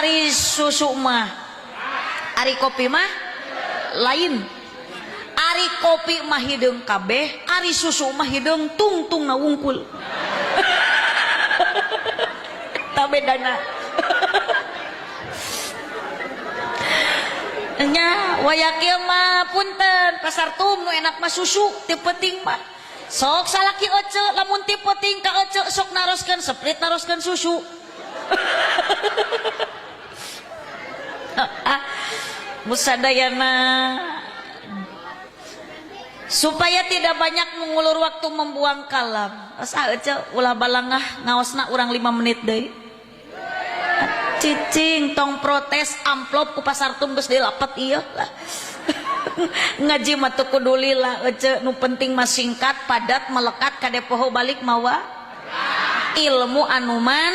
Ari susu mah, ari kopi mah lain. Ari kopi mah hideung kabeh, ari susu mah hideung tungtung na wungkul. Ta bedana. Nya waya kieu mah punten pasar tum nu enak mah susu teu penting mah. Sok salaki ece lamun teu penting ka ece sok naroskeun Sprite naroskeun susu. Musadayana supaya tidak banyak mengulur waktu membuang kalam. Asa ece ulah balangah ngaosna urang 5 menit deui. Cicing tong protes amplop ku pasar tum geus dilapet ieu lah. Ngaji mah teu kudu lila ece nu penting mah singkat padat melekat ka depoho balik mawa ilmu anuman